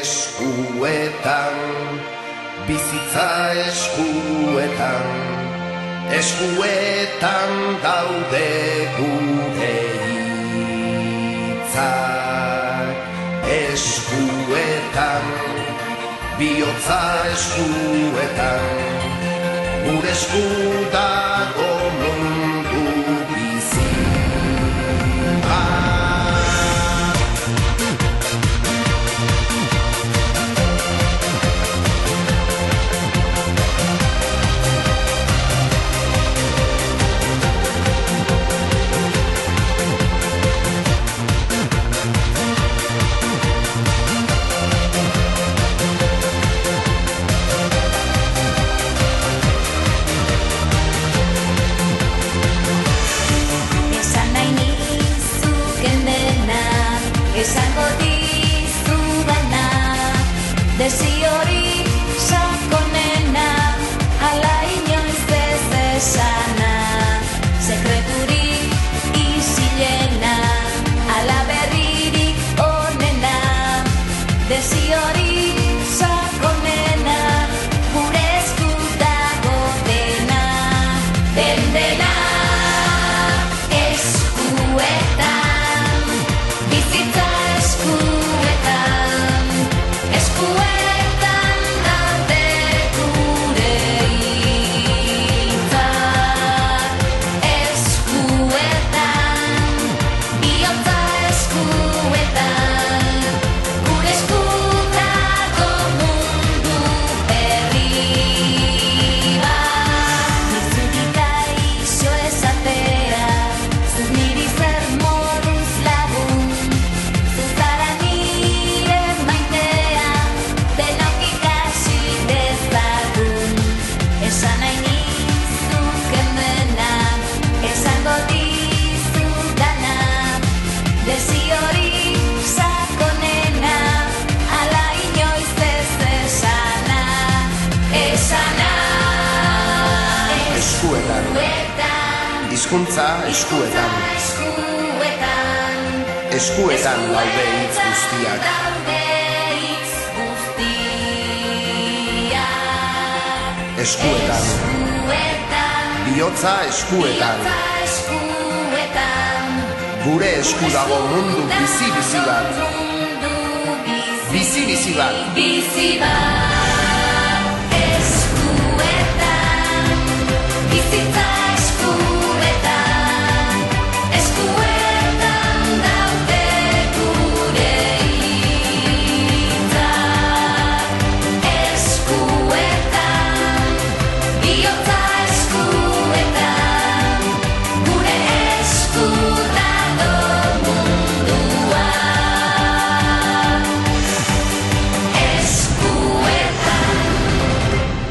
eskuetan, bizitza eskuetan, eskuetan daude gure hitzak. Eskuetan, bihotza eskuetan, gure esku dago mundu bizi. Esango dizudana, desio sakonena, ala inoiz ez esana, sekreturik isilena, ala berririk onena, desio sakonena, gure esku dago dena, dena. Hizkuntza eskuetan, eskuetan daude hitz guztiak. Eskuetan, bihotza eskuetan, gure esku dago mundu bizi-bizi bat. Bizi-bizi bat.